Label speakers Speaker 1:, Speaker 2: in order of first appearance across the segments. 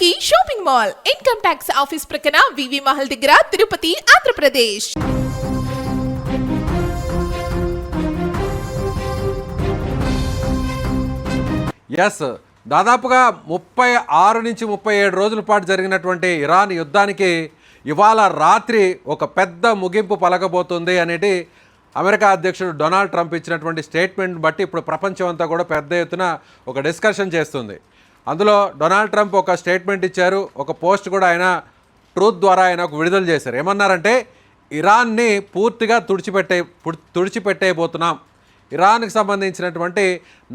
Speaker 1: కి shopping mall income tax office ప్రక్కన వివి మహల్ దగ్గర తిరుపతి ఆంధ్రప్రదేశ్.
Speaker 2: ఎస్, దాదాపుగా 36 నుంచి 37 రోజుల పాటు జరిగినటువంటి ఇరాన్ యుద్ధానికి ఇవాళ రాత్రి ఒక పెద్ద ముగింపు పలకబోతుంది అనేది అమెరికా అధ్యక్షుడు డొనాల్డ్ ట్రంప్ ఇచ్చినటువంటి స్టేట్మెంట్ బట్టి ఇప్పుడు ప్రపంచం అంతా కూడా పెద్ద ఎత్తున ఒక డిస్కషన్ చేస్తుంది. అందులో డొనాల్డ్ ట్రంప్ ఒక స్టేట్మెంట్ ఇచ్చారు, ఒక పోస్ట్ కూడా ఆయన ట్రూత్ ద్వారా ఆయన ఒక విడుదల చేశారు. ఏమన్నారంటే, ఇరాన్ని పూర్తిగా తుడిచిపెట్టేయబోతున్నాం. ఇరాన్కి సంబంధించినటువంటి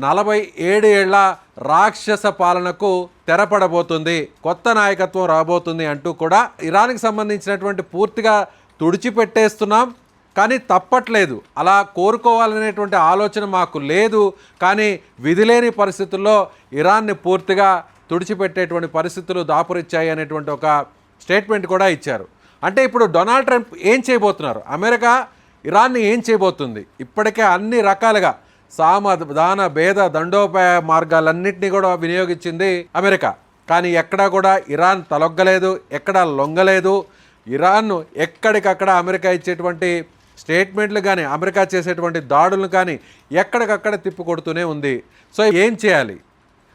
Speaker 2: 47 ఏళ్ల రాక్షస పాలనకు తెరపడబోతుంది, కొత్త నాయకత్వం రాబోతుంది అంటూ కూడా ఇరాన్కి సంబంధించినటువంటి పూర్తిగా తుడిచిపెట్టేస్తున్నాం, కానీ తప్పట్లేదు, అలా కోరుకోవాలనేటువంటి ఆలోచన మాకు లేదు, కానీ విధిలేని పరిస్థితుల్లో ఇరాన్ని పూర్తిగా తుడిచిపెట్టేటువంటి పరిస్థితులు దాపురిచ్చాయి అనేటువంటి ఒక స్టేట్మెంట్ కూడా ఇచ్చారు. అంటే ఇప్పుడు డొనాల్డ్ ట్రంప్ ఏం చేయబోతున్నారు, అమెరికా ఇరాన్ని ఏం చేయబోతుంది? ఇప్పటికే అన్ని రకాలుగా సామధాన భేద దండోపాయ మార్గాలన్నింటినీ కూడా వినియోగించింది అమెరికా, కానీ ఎక్కడా కూడా ఇరాన్ తలొగ్గలేదు, ఎక్కడా లొంగలేదు. ఇరాన్ను ఎక్కడికక్కడ అమెరికా ఇచ్చేటువంటి స్టేట్మెంట్లు కానీ అమెరికా చేసేటువంటి దాడులను కానీ ఎక్కడికక్కడ తిప్పి కొడుతూనే ఉంది. సో ఏం చేయాలి?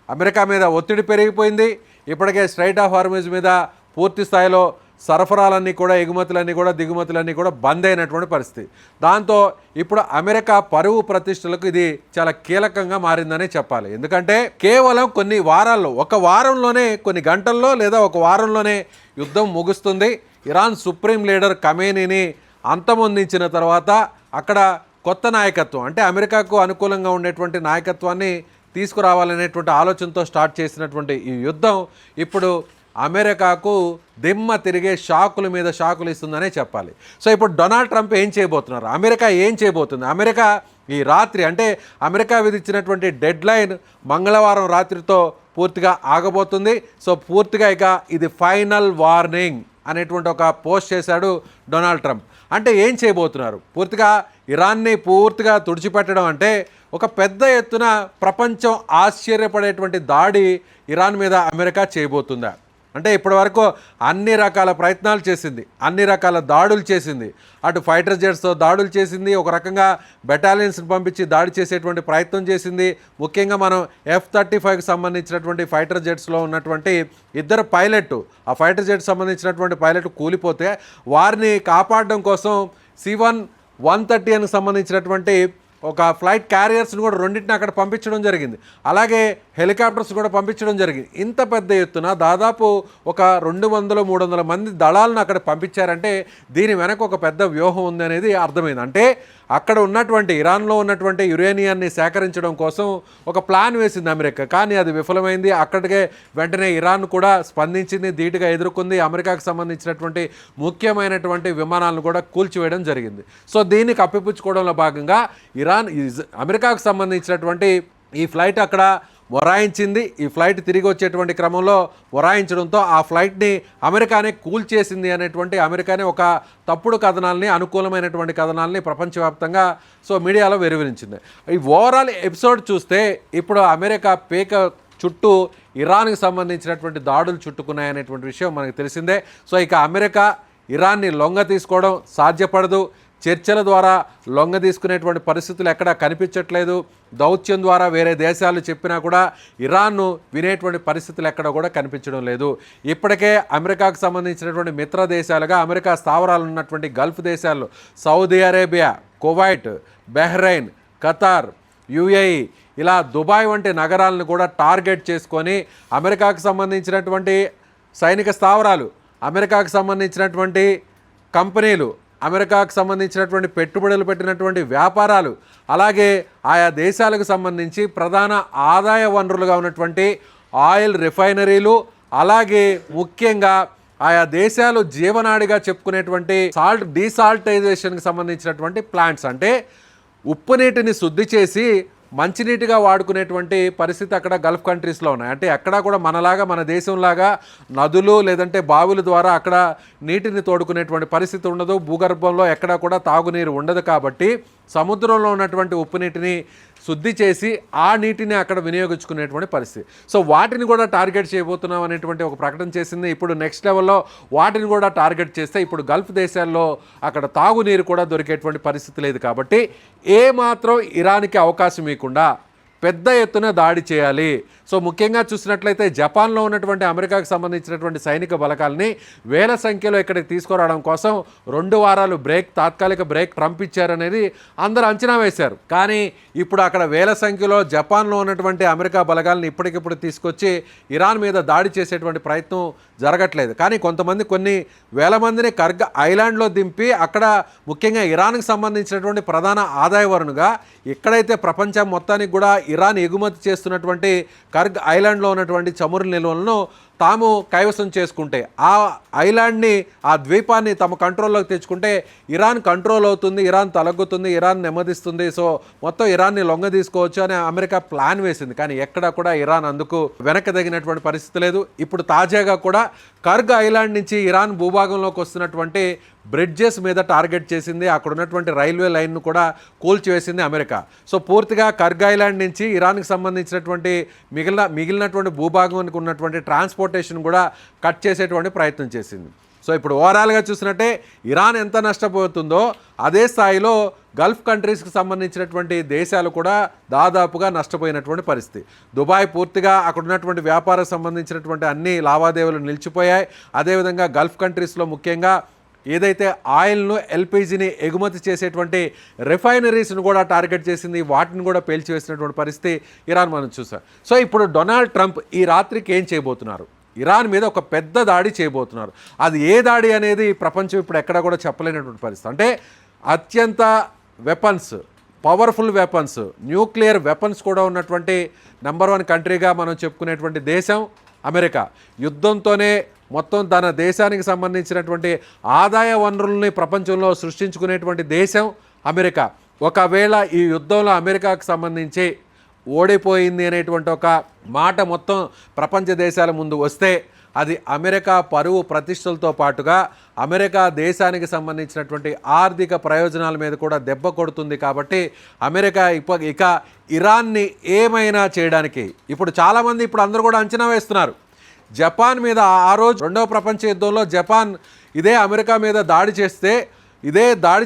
Speaker 2: అమెరికా మీద ఒత్తిడి పెరిగిపోయింది. ఇప్పటికే స్ట్రైట్ ఆఫ్ హార్మూజ్ మీద పూర్తి స్థాయిలో సరఫరాలన్నీ కూడా, ఎగుమతులన్నీ కూడా, దిగుమతులన్నీ కూడా బంద్ అయినటువంటి పరిస్థితి. దాంతో ఇప్పుడు అమెరికా పరువు ప్రతిష్టలకు ఇది చాలా కీలకంగా మారిందనే చెప్పాలి. ఎందుకంటే కేవలం కొన్ని వారాల్లో, ఒక వారంలోనే, కొన్ని గంటల్లో లేదా ఒక వారంలోనే యుద్ధం ముగుస్తుంది. ఇరాన్ సుప్రీం లీడర్ ఖమేనీని అంతమొందించిన తర్వాత అక్కడ కొత్త నాయకత్వం, అంటే అమెరికాకు అనుకూలంగా ఉండేటువంటి నాయకత్వాన్ని తీసుకురావాలనేటువంటి ఆలోచనతో స్టార్ట్ చేసినటువంటి ఈ యుద్ధం ఇప్పుడు అమెరికాకు దిమ్మ తిరిగే షాకుల మీద షాకులు ఇస్తుందనే చెప్పాలి. సో ఇప్పుడు డొనాల్డ్ ట్రంప్ ఏం చేయబోతున్నారు, అమెరికా ఏం చేయబోతుంది? అమెరికా ఈ రాత్రి, అంటే అమెరికా విధించినటువంటి డెడ్ లైన్ మంగళవారం రాత్రితో పూర్తిగా ఆగబోతుంది. సో పూర్తిగా ఇక ఇది ఫైనల్ వార్నింగ్ అనేటువంటి ఒక పోస్ట్ చేశాడు డొనాల్డ్ ట్రంప్. అంటే ఏం చేయబోతున్నారు? పూర్తిగా ఇరాన్ని పూర్తిగా తుడిచిపెట్టడం అంటే ఒక పెద్ద ఎత్తున ప్రపంచం ఆశ్చర్యపడేటువంటి దాడి ఇరాన్ మీద అమెరికా చేయబోతుందా? అంటే ఇప్పటి వరకు అన్ని రకాల ప్రయత్నాలు చేసింది, అన్ని రకాల దాడులు చేసింది. అటు ఫైటర్ జెట్స్తో దాడులు చేసింది, ఒక రకంగా బెటాలియన్స్ని పంపించి దాడి చేసేటువంటి ప్రయత్నం చేసింది. ముఖ్యంగా మనం F-35కి సంబంధించినటువంటి ఫైటర్ జెట్స్లో ఉన్నటువంటి 2 పైలట్, ఆ ఫైటర్ జెట్ సంబంధించినటువంటి పైలట్ కూలిపోతే వారిని కాపాడడం కోసం C-130కి సంబంధించినటువంటి ఒక ఫ్లైట్ క్యారియర్స్ని కూడా 2ని అక్కడ పంపించడం జరిగింది. అలాగే హెలికాప్టర్స్ కూడా పంపించడం జరిగింది. ఇంత పెద్ద ఎత్తున దాదాపు ఒక 200-300 మంది దళాలను అక్కడ పంపించారంటే దీని వెనక ఒక పెద్ద వ్యూహం ఉంది అనేది అర్థమైంది. అంటే అక్కడ ఉన్నటువంటి ఇరాన్లో ఉన్నటువంటి యురేనియాన్ని సేకరించడం కోసం ఒక ప్లాన్ వేసింది అమెరికా, కానీ అది విఫలమైంది. అక్కడికే వెంటనే ఇరాన్ కూడా స్పందించింది, ధీటుగా ఎదుర్కొంది. అమెరికాకు సంబంధించినటువంటి ముఖ్యమైనటువంటి విమానాలను కూడా కూల్చివేయడం జరిగింది. సో దీన్ని కప్పిపుచ్చుకోవడంలో భాగంగా ఇరాన్ అమెరికాకు సంబంధించినటువంటి ఈ ఫ్లైట్ అక్కడ మొరాయించింది. ఈ ఫ్లైట్ తిరిగి వచ్చేటువంటి క్రమంలో మొరాయించడంతో ఆ ఫ్లైట్ని అమెరికానే కూల్చేసింది అనేటువంటి, అమెరికానే ఒక తప్పుడు కథనాల్ని, అనుకూలమైనటువంటి కథనాల్ని ప్రపంచవ్యాప్తంగా మీడియాలో వెలువరించింది. ఈ ఓవరాల్ ఎపిసోడ్ చూస్తే ఇప్పుడు అమెరికా పేక చుట్టూ ఇరాన్కి సంబంధించినటువంటి దాడులు చుట్టుకున్నాయనేటువంటి విషయం మనకు తెలిసిందే. సో ఇక అమెరికా ఇరాన్ని లొంగ తీసుకోవడం సాధ్యపడదు. చర్చల ద్వారా లొంగ తీసుకునేటువంటి పరిస్థితులు ఎక్కడా కనిపించట్లేదు. దౌత్యం ద్వారా వేరే దేశాలు చెప్పినా కూడా ఇరాన్ను వినేటువంటి పరిస్థితులు ఎక్కడ కూడా కనిపించడం లేదు. ఇప్పటికే అమెరికాకు సంబంధించినటువంటి మిత్ర దేశాలుగా అమెరికా స్థావరాలు ఉన్నటువంటి గల్ఫ్ దేశాలు Saudi Arabia, Kuwait, Bahrain, Qatar, UAE, ఇలా దుబాయ్ వంటి నగరాలను కూడా టార్గెట్ చేసుకొని అమెరికాకు సంబంధించినటువంటి సైనిక స్థావరాలు, అమెరికాకు సంబంధించినటువంటి కంపెనీలు, అమెరికాకు సంబంధించినటువంటి పెట్టుబడులు పెట్టినటువంటి వ్యాపారాలు, అలాగే ఆయా దేశాలకు సంబంధించి ప్రధాన ఆదాయ వనరులుగా ఉన్నటువంటి ఆయిల్ రిఫైనరీలు, అలాగే ముఖ్యంగా ఆయా దేశాలు జీవనాడిగా చెప్పుకునేటువంటి డీసాల్టైజేషన్కి సంబంధించినటువంటి ప్లాంట్స్, అంటే ఉప్పు నీటిని శుద్ధి చేసి మంచినీటిగా వాడుకునేటువంటి పరిస్థితి అక్కడ గల్ఫ్ కంట్రీస్లో ఉన్నాయి. అంటే ఎక్కడా కూడా మనలాగా, మన దేశంలాగా నదులు లేదంటే బావుల ద్వారా అక్కడ నీటిని తోడుకునేటువంటి పరిస్థితి ఉండదు. భూగర్భంలో ఎక్కడా కూడా తాగునీరు ఉండదు. కాబట్టి సముద్రంలో ఉన్నటువంటి ఉప్పు నీటిని శుద్ధి చేసి ఆ నీటిని అక్కడ వినియోగించుకునేటువంటి పరిస్థితి. సో వాటిని కూడా టార్గెట్ చేయబోతున్నాం అనేటువంటి ఒక ప్రకటన చేసింది. ఇప్పుడు నెక్స్ట్ లెవెల్లో వాటిని కూడా టార్గెట్ చేస్తే ఇప్పుడు గల్ఫ్ దేశాల్లో అక్కడ తాగునీరు కూడా దొరికేటువంటి పరిస్థితి లేదు. కాబట్టి ఏమాత్రం ఇరాన్కి అవకాశం ఇవ్వకుండా పెద్ద ఎత్తున దాడి చేయాలి. సో ముఖ్యంగా చూసినట్లయితే జపాన్లో ఉన్నటువంటి అమెరికాకు సంబంధించినటువంటి సైనిక బలగాల్ని వేల సంఖ్యలో ఇక్కడికి తీసుకురావడం కోసం 2 వారాలు తాత్కాలిక బ్రేక్ ట్రంప్ ఇచ్చారనేది అందరూ అంచనా వేశారు. కానీ ఇప్పుడు అక్కడ వేల సంఖ్యలో జపాన్లో ఉన్నటువంటి అమెరికా బలగాల్ని ఇప్పటికిప్పుడు తీసుకొచ్చి ఇరాన్ మీద దాడి చేసేటువంటి ప్రయత్నం జరగట్లేదు. కానీ కొన్ని వేల మందిని కర్గ్ ఐలాండ్లో దింపి అక్కడ ముఖ్యంగా ఇరాన్కి సంబంధించినటువంటి ప్రధాన ఆదాయ వనరుగా ఎక్కడైతే ప్రపంచం మొత్తానికి కూడా ఇరాన్ ఎగుమతి చేస్తున్నటువంటి కర్గ్ ఐలాండ్లో ఉన్నటువంటి చమురు నిల్వలను తాము కైవసం చేసుకుంటే ఆ ఐలాండ్ని ఆ ద్వీపాన్ని తమ కంట్రోల్లోకి తెచ్చుకుంటే ఇరాన్ కంట్రోల్ అవుతుంది, ఇరాన్ తలగ్గుతుంది, ఇరాన్ నెమ్మదిస్తుంది. సో మొత్తం ఇరాన్ని లొంగ తీసుకోవచ్చు అని అమెరికా ప్లాన్ వేసింది. కానీ ఎక్కడా కూడా ఇరాన్ అందుకు వెనకదగినటువంటి పరిస్థితి లేదు. ఇప్పుడు తాజాగా కూడా కర్గ్ ఐలాండ్ నుంచి ఇరాన్ భూభాగంలోకి వస్తున్నటువంటి బ్రిడ్జెస్ మీద టార్గెట్ చేసింది. అక్కడ ఉన్నటువంటి రైల్వే లైన్ను కూడా కూల్చివేసింది అమెరికా. సో పూర్తిగా కర్గ్ ఐలాండ్ నుంచి ఇరాన్కి సంబంధించినటువంటి మిగిలినటువంటి భూభాగానికి ఉన్నటువంటి ట్రాన్స్పోర్టేషన్ కూడా కట్ చేసేటువంటి ప్రయత్నం చేసింది. సో ఇప్పుడు ఓవరాల్గా చూసినట్టే ఇరాన్ ఎంత నష్టపోతుందో అదే స్థాయిలో గల్ఫ్ కంట్రీస్కి సంబంధించినటువంటి దేశాలు కూడా దాదాపుగా నష్టపోయినటువంటి పరిస్థితి. దుబాయ్ పూర్తిగా అక్కడ ఉన్నటువంటి వ్యాపారం సంబంధించినటువంటి అన్ని లావాదేవీలు నిలిచిపోయాయి. అదేవిధంగా గల్ఫ్ కంట్రీస్లో ముఖ్యంగా ఏదైతే ఆయిల్ను ఎల్పిజిని ఎగుమతి చేసేటువంటి రిఫైనరీస్ను కూడా టార్గెట్ చేసింది. వాటిని కూడా పేల్చివేసినటువంటి పరిస్థితి ఇరాన్ మనం చూసాం. సో ఇప్పుడు డొనాల్డ్ ట్రంప్ ఈ రాత్రికి ఏం చేయబోతున్నారు? ఇరాన్ మీద ఒక పెద్ద దాడి చేయబోతున్నారు. అది ఏ దాడి అనేది ప్రపంచం ఇప్పుడు ఎక్కడ కూడా చెప్పలేనటువంటి పరిస్థితి. అంటే అత్యంత పవర్ఫుల్ వెపన్స్, న్యూక్లియర్ వెపన్స్ కూడా ఉన్నటువంటి నెంబర్ 1 కంట్రీగా మనం చెప్పుకునేటువంటి దేశం అమెరికా. యుద్ధంతోనే మొత్తం తన దేశానికి సంబంధించినటువంటి ఆదాయ వనరుల్ని ప్రపంచంలో సృష్టించుకునేటువంటి దేశం అమెరికా. ఒకవేళ ఈ యుద్ధంలో అమెరికాకు సంబంధించి ఓడిపోయింది అనేటువంటి ఒక మాట మొత్తం ప్రపంచ దేశాల ముందు వస్తే అది అమెరికా పరువు ప్రతిష్టలతో పాటుగా అమెరికా దేశానికి సంబంధించినటువంటి ఆర్థిక ప్రయోజనాల మీద కూడా దెబ్బ కొడుతుంది. కాబట్టి అమెరికా ఇక ఇరాన్ని ఏమైనా చేయడానికి ఇప్పుడు చాలామంది అందరూ కూడా అంచనా వేస్తున్నారు. జపాన్ మీద ఆ రోజు 2వ ప్రపంచ యుద్ధంలో జపాన్ ఇదే అమెరికా మీద దాడి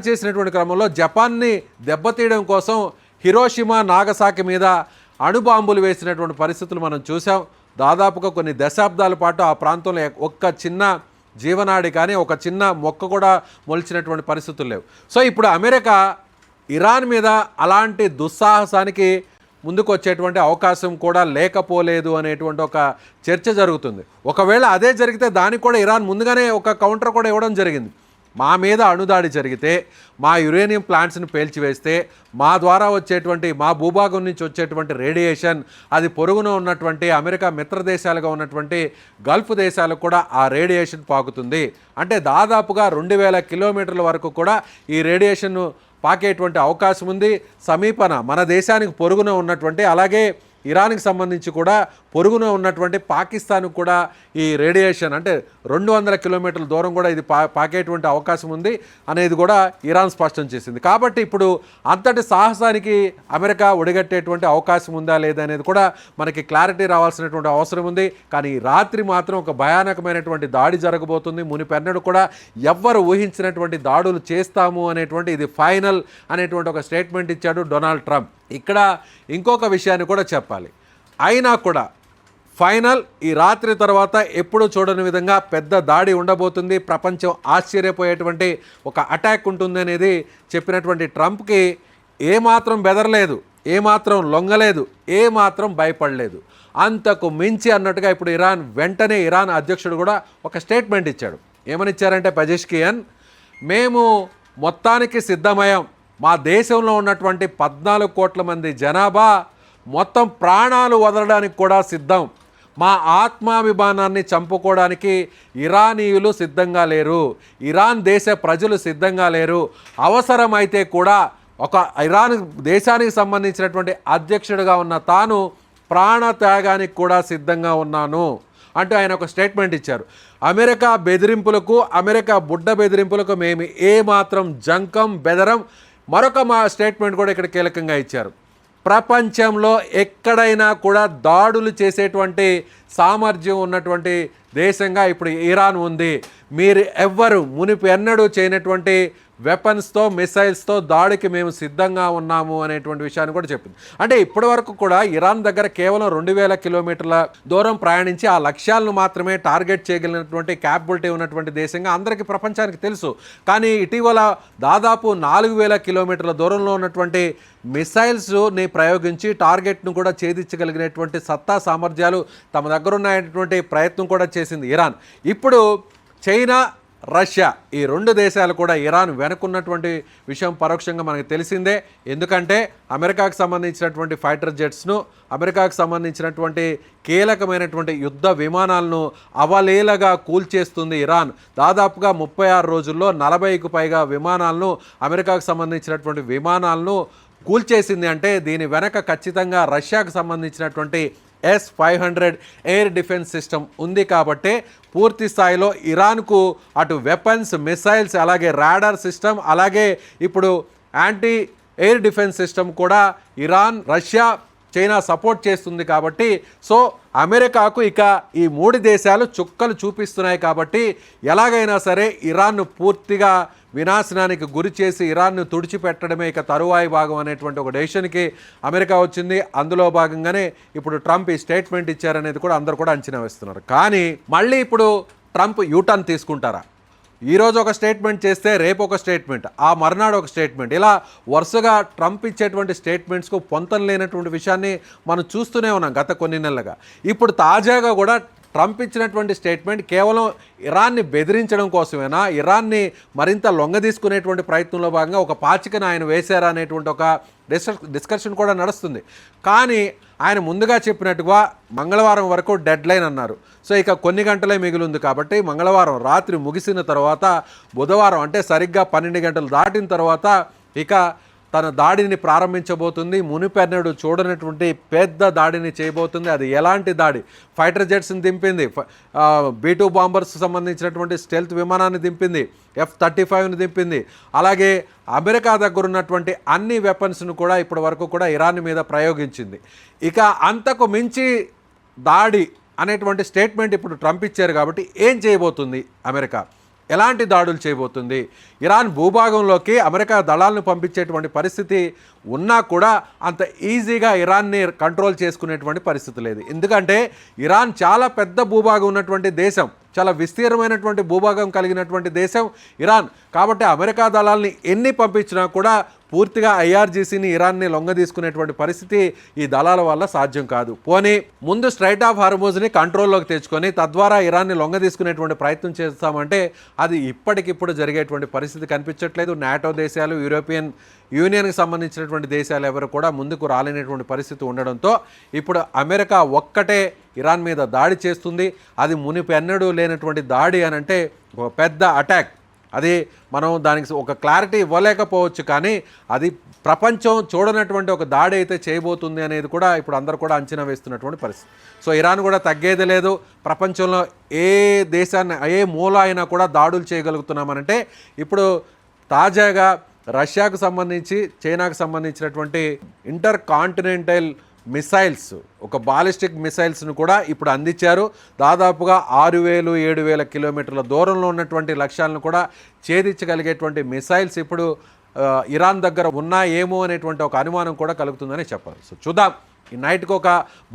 Speaker 2: చేసినటువంటి క్రమంలో జపాన్ని దెబ్బతీయడం కోసం హిరోషిమా నాగసాకి మీద అణుబాంబులు వేసినటువంటి పరిస్థితులు మనం చూసాం. దాదాపుగా కొన్ని దశాబ్దాల పాటు ఆ ప్రాంతంలో ఒక్క చిన్న జీవనాడి కానీ ఒక చిన్న మొక్క కూడా మొలిచినటువంటి పరిస్థితులు లేవు. సో ఇప్పుడు అమెరికా ఇరాన్ మీద అలాంటి దుస్సాహసానికి ముందుకు వచ్చేటువంటి అవకాశం కూడా లేకపోలేదు అనేటువంటి ఒక చర్చ జరుగుతుంది. ఒకవేళ అదే జరిగితే దానికి కూడా ఇరాన్ ముందుగానే ఒక కౌంటర్ కూడా ఇవ్వడం జరిగింది. మా మీద అణుదాడి జరిగితే, మా యురేనియం ప్లాంట్స్ని పేల్చివేస్తే, మా ద్వారా మా భూభాగం నుంచి వచ్చేటువంటి రేడియేషన్ అది పొరుగున ఉన్నటువంటి అమెరికా మిత్ర దేశాలుగా ఉన్నటువంటి గల్ఫ్ దేశాలకు కూడా ఆ రేడియేషన్ పాకుతుంది. అంటే దాదాపుగా 2000 కిలోమీటర్ల వరకు కూడా ఈ రేడియేషన్ పాకేటువంటి అవకాశం ఉంది. సమీపన మన దేశానికి పొరుగున ఉన్నటువంటి అలాగే ఇరాన్కి సంబంధించి కూడా పొరుగున ఉన్నటువంటి పాకిస్తాన్కు కూడా ఈ రేడియేషన్ అంటే 200 కిలోమీటర్ల దూరం కూడా ఇది పాకేటువంటి అవకాశం ఉంది అనేది కూడా ఇరాన్ స్పష్టం చేసింది. కాబట్టి ఇప్పుడు అంతటి సాహసానికి అమెరికా ఒడిగట్టేటువంటి అవకాశం ఉందా లేదా అనేది కూడా మనకి క్లారిటీ రావాల్సినటువంటి అవసరం ఉంది. కానీ రాత్రి మాత్రం ఒక భయానకమైనటువంటి దాడి జరగబోతుంది. మునిపెన్నడు కూడా ఎవ్వరు ఊహించినటువంటి దాడులు చేస్తాము అనేటువంటి ఇది ఫైనల్ అనేటువంటి ఒక స్టేట్మెంట్ ఇచ్చాడు డొనాల్డ్ ట్రంప్. ఇక్కడ ఇంకొక విషయాన్ని కూడా చెప్పాలి. అయినా కూడా ఫైనల్ ఈ రాత్రి తర్వాత ఎప్పుడూ చూడని విధంగా పెద్ద దాడి ఉండబోతుంది, ప్రపంచం ఆశ్చర్యపోయేటువంటి ఒక అటాక్ ఉంటుంది అనేది చెప్పినటువంటి ట్రంప్కి ఏమాత్రం బెదరలేదు, ఏమాత్రం లొంగలేదు, ఏమాత్రం భయపడలేదు. అంతకు మించి అన్నట్టుగా ఇప్పుడు వెంటనే ఇరాన్ అధ్యక్షుడు కూడా ఒక స్టేట్మెంట్ ఇచ్చాడు. ఏమని ఇచ్చారంటే పెజెష్కియన్, మేము మొత్తానికి సిద్ధమయ్యాం. మా దేశంలో ఉన్నటువంటి 14 కోట్ల మంది జనాభా మొత్తం ప్రాణాలు వదలడానికి కూడా సిద్ధం. మా ఆత్మాభిమానాన్ని చంపుకోవడానికి ఇరానీయులు సిద్ధంగా లేరు, ఇరాన్ దేశ ప్రజలు సిద్ధంగా లేరు. అవసరమైతే కూడా ఒక ఇరాన్ దేశానికి సంబంధించినటువంటి అధ్యక్షుడిగా ఉన్న తాను ప్రాణత్యాగానికి కూడా సిద్ధంగా ఉన్నాను అంటూ ఆయన ఒక స్టేట్మెంట్ ఇచ్చారు. అమెరికా బెదిరింపులకు, అమెరికా బుడ్డ బెదిరింపులకు మేము ఏమాత్రం జంకం బెదరం. మరొక మా స్టేట్మెంట్ కూడా ఇక్కడ కీలకంగా ఇచ్చారు. ప్రపంచంలో ఎక్కడైనా కూడా దాడులు చేసేటువంటి సామర్థ్యం ఉన్నటువంటి దేశంగా ఇప్పుడు ఇరాన్ ఉంది. మీరు ఎవ్వరు మునుపు ఎన్నడూ చేయనటువంటి వెపన్స్తో మిసైల్స్తో దాడికి మేము సిద్ధంగా ఉన్నాము అనేటువంటి విషయాన్ని కూడా చెప్పింది. అంటే ఇప్పటి వరకు కూడా ఇరాన్ దగ్గర కేవలం 2000 కిలోమీటర్ల దూరం ప్రయాణించి ఆ లక్ష్యాలను మాత్రమే టార్గెట్ చేయగలిగినటువంటి క్యాపబిలిటీ ఉన్నటువంటి దేశంగా అందరికీ ప్రపంచానికి తెలుసు. కానీ ఇటీవల దాదాపు 4000 కిలోమీటర్ల దూరంలో ఉన్నటువంటి మిసైల్స్ని ప్రయోగించి టార్గెట్ను కూడా ఛేదించగలిగినటువంటి సత్తా సామర్థ్యాలు తమ దగ్గర ఉన్నటువంటి ప్రయత్నం కూడా చేసింది ఇరాన్. ఇప్పుడు చైనా, రష్యా ఈ రెండు దేశాలు కూడా ఇరాన్ వెనుకున్నటువంటి విషయం పరోక్షంగా మనకు తెలిసిందే. ఎందుకంటే అమెరికాకు సంబంధించినటువంటి ఫైటర్ జెట్స్ను, అమెరికాకు సంబంధించినటువంటి కీలకమైనటువంటి యుద్ధ విమానాలను అవలీలగా కూల్చేస్తుంది ఇరాన్. దాదాపుగా 36 రోజుల్లో 40కు పైగా విమానాలను, అమెరికాకు సంబంధించినటువంటి విమానాలను కూల్చేసింది. అంటే దీని వెనక ఖచ్చితంగా రష్యాకు సంబంధించినటువంటి S-500 ఎయిర్ డిఫెన్స్ సిస్టమ్ ఉంది. కాబట్టి పూర్తి స్థాయిలో ఇరాన్కు అటు వెపన్స్, మిసైల్స్, అలాగే రాడార్ సిస్టమ్, అలాగే ఇప్పుడు యాంటీ ఎయిర్ డిఫెన్స్ సిస్టమ్ కూడా ఇరాన్, రష్యా, చైనా సపోర్ట్ చేస్తుంది. కాబట్టి అమెరికాకు ఇక ఈ 3 దేశాలు చుక్కలు చూపిస్తున్నాయి. కాబట్టి ఎలాగైనా సరే ఇరాన్ను పూర్తిగా వినాశనానికి గురి చేసి ఇరాన్ను తుడిచిపెట్టడమే ఇక తరువాయి భాగం అనేటువంటి ఒక డెసిషన్కి అమెరికా వచ్చింది. అందులో భాగంగానే ఇప్పుడు ట్రంప్ ఈ స్టేట్మెంట్ ఇచ్చారనేది కూడా అందరూ కూడా అంచనా వేస్తున్నారు. కానీ మళ్ళీ ఇప్పుడు ట్రంప్ యూటర్న్ తీసుకుంటారా? ఈరోజు ఒక స్టేట్మెంట్ చేస్తే రేపు ఒక స్టేట్మెంట్, ఆ మర్నాడు ఒక స్టేట్మెంట్, ఇలా వరుసగా ట్రంప్ ఇచ్చేటువంటి స్టేట్మెంట్స్కు పొంతం లేనటువంటి విషయాన్ని మనం చూస్తూనే ఉన్నాం గత కొన్ని నెలలుగా. ఇప్పుడు తాజాగా కూడా ట్రంప్ ఇచ్చినటువంటి స్టేట్మెంట్ కేవలం ఇరాన్ని బెదిరించడం కోసమేనా, ఇరాన్ని మరింత లొంగదీసుకునేటువంటి ప్రయత్నంలో భాగంగా ఒక పాచికను ఆయన వేశారా అనేటువంటి ఒక డిస్కషన్ కూడా నడుస్తుంది. కానీ ఆయన ముందుగా చెప్పినట్టుగా మంగళవారం వరకు డెడ్ లైన్ అన్నారు. ఇక కొన్ని గంటలే మిగిలింది. కాబట్టి మంగళవారం రాత్రి ముగిసిన తర్వాత బుధవారం అంటే సరిగ్గా 12 గంటలు దాటిన తర్వాత ఇక తన దాడిని ప్రారంభించబోతుంది. మునిపెన్నడు చూడనటువంటి పెద్ద దాడిని చేయబోతుంది. అది ఎలాంటి దాడి? ఫైటర్ జెట్స్ని దింపింది, B-2 బాంబర్స్ సంబంధించినటువంటి స్టెల్త్ విమానాన్ని దింపింది, F-35ని దింపింది, అలాగే అమెరికా దగ్గర ఉన్నటువంటి అన్ని వెపన్స్ను కూడా ఇప్పటి వరకు కూడా ఇరాన్ మీద ప్రయోగించింది. ఇక అంతకు మించి దాడి అనేటువంటి స్టేట్మెంట్ ఇప్పుడు ట్రంప్ ఇచ్చారు. కాబట్టి ఏం చేయబోతుంది అమెరికా? ఎలాంటి దాడులు చేయబోతుంది? ఇరాన్ భూభాగంలోకి అమెరికా దళాలను పంపించేటువంటి పరిస్థితి ఉన్నా కూడా అంత ఈజీగా ఇరాన్ని కంట్రోల్ చేసుకునేటువంటి పరిస్థితి లేదు. ఎందుకంటే ఇరాన్ చాలా పెద్ద భూభాగం ఉన్నటువంటి దేశం, చాలా విస్తీర్ణమైనటువంటి భూభాగం కలిగినటువంటి దేశం ఇరాన్. కాబట్టి అమెరికా దళాలని ఎన్ని పంపించినా కూడా పూర్తిగా IRGCని ఇరాన్ని లొంగదీసుకునేటువంటి పరిస్థితి ఈ దళాల వల్ల సాధ్యం కాదు. పోనీ ముందు స్ట్రైట్ ఆఫ్ హార్మోజ్ని కంట్రోల్లోకి తెచ్చుకొని తద్వారా ఇరాన్ని లొంగదీసుకునేటువంటి ప్రయత్నం చేస్తామంటే అది ఇప్పటికిప్పుడు జరిగేటువంటి పరిస్థితి కనిపించట్లేదు. నాటో దేశాలు, యూరోపియన్ యూనియన్కి సంబంధించినటువంటి దేశాలు ఎవరు కూడా ముందుకు రాలేనటువంటి పరిస్థితి ఉండడంతో ఇప్పుడు అమెరికా ఒక్కటే ఇరాన్ మీద దాడి చేస్తుంది. అది మునిపెన్నడూ లేనటువంటి దాడి అని అంటే ఒక పెద్ద అటాక్. అది మనం దానికి ఒక క్లారిటీ ఇవ్వలేకపోవచ్చు, కానీ అది ప్రపంచం చూడనటువంటి ఒక దాడి అయితే చేయబోతుంది అనేది కూడా ఇప్పుడు అందరూ కూడా అంచనా వేస్తున్నటువంటి పరిస్థితి. ఇరాన్ కూడా తగ్గేది లేదు. ప్రపంచంలో ఏ దేశాన్ని, ఏ మూల అయినా కూడా దాడులు చేయగలుగుతున్నామనంటే ఇప్పుడు తాజాగా రష్యాకు సంబంధించి, చైనాకు సంబంధించినటువంటి ఇంటర్ కాంటినెంటల్ మిసైల్స్, ఒక బాలిస్టిక్ మిసైల్స్ను కూడా ఇప్పుడు అందించారు. దాదాపుగా 6000-7000 కిలోమీటర్ల దూరంలో ఉన్నటువంటి లక్ష్యాలను కూడా ఛేదించగలిగేటువంటి మిసైల్స్ ఇప్పుడు ఇరాన్ దగ్గర ఉన్నాయేమో అనేటువంటి ఒక అనుమానం కూడా కలుగుతుందని చెప్పాలి. చూద్దాం, ఈ నైట్కి ఒక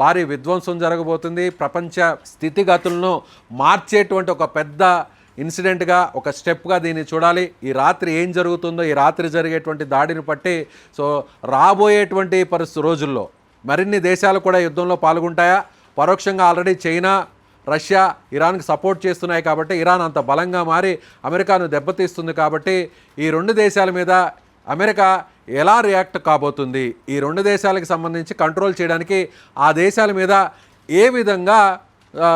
Speaker 2: భారీ విధ్వంసం జరగబోతుంది. ప్రపంచ స్థితిగతులను మార్చేటువంటి ఒక పెద్ద ఇన్సిడెంట్గా, ఒక స్టెప్గా దీన్ని చూడాలి. ఈ రాత్రి ఏం జరుగుతుందో, ఈ రాత్రి జరిగేటువంటి దాడిని బట్టి రాబోయేటువంటి రోజుల్లో మరిన్ని దేశాలు కూడా యుద్ధంలో పాల్గొంటాయా? పరోక్షంగా ఆల్రెడీ చైనా, రష్యా ఇరాన్కి సపోర్ట్ చేస్తున్నాయి. కాబట్టి ఇరాన్ అంత బలంగా మారి అమెరికాను దెబ్బతీస్తుంది. కాబట్టి ఈ రెండు దేశాల మీద అమెరికా ఎలా రియాక్ట్ కాబోతుంది, ఈ రెండు దేశాలకు సంబంధించి కంట్రోల్ చేయడానికి ఆ దేశాల మీద ఏ విధంగా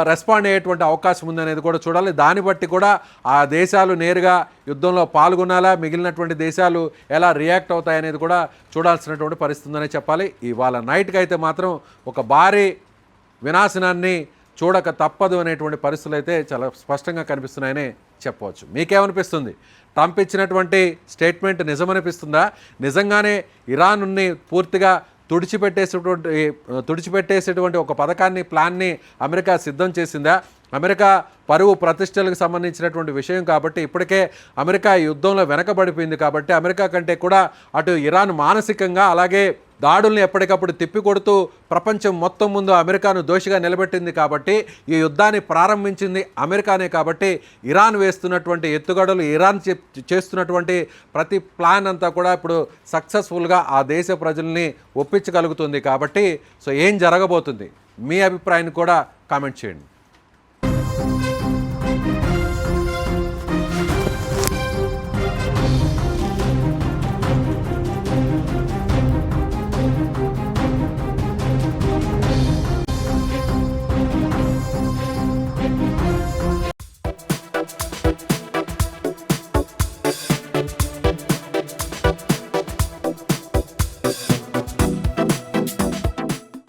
Speaker 2: రెస్పాండ్ అయ్యేటువంటి అవకాశం ఉందనేది కూడా చూడాలి. దాన్ని బట్టి కూడా ఆ దేశాలు నేరుగా యుద్ధంలో పాల్గొనాలా, మిగిలినటువంటి దేశాలు ఎలా రియాక్ట్ అవుతాయనేది కూడా చూడాల్సినటువంటి పరిస్థితి ఉందనే చెప్పాలి. ఇవాళ నైట్కి అయితే మాత్రం ఒక భారీ వినాశనాన్ని చూడక తప్పదు అనేటువంటి పరిస్థితులు అయితే చాలా స్పష్టంగా కనిపిస్తున్నాయని చెప్పవచ్చు. మీకేమనిపిస్తుంది? ట్రంప్ ఇచ్చినటువంటి స్టేట్మెంట్ నిజమనిపిస్తుందా? నిజంగానే ఇరాన్ని పూర్తిగా తుడిచిపెట్టేసేటువంటి ఒక పథకాన్ని, ప్లాన్ని అమెరికా సిద్ధం చేసిందా? అమెరికా పరువు ప్రతిష్టలకు సంబంధించినటువంటి విషయం కాబట్టి ఇప్పటికే అమెరికా ఈ యుద్ధంలో వెనకబడిపోయింది కాబట్టి అమెరికా కంటే కూడా అటు ఇరాన్ మానసికంగా అలాగే దాడుల్ని ఎప్పటికప్పుడు తిప్పికొడుతూ ప్రపంచం మొత్తం ముందు అమెరికాను దోషిగా నిలబెట్టింది కాబట్టి ఈ యుద్ధాన్ని ప్రారంభించింది అమెరికానే కాబట్టి ఇరాన్ వేస్తున్నటువంటి ఎత్తుగడలు, ఇరాన్ చేస్తున్నటువంటి ప్రతి ప్లాన్ అంతా కూడా ఇప్పుడు సక్సెస్ఫుల్గా ఆ దేశ ప్రజల్ని ఒప్పించగలుగుతుంది కాబట్టి సో ఏం జరగబోతుంది? మీ అభిప్రాయాన్ని కూడా కామెంట్ చేయండి.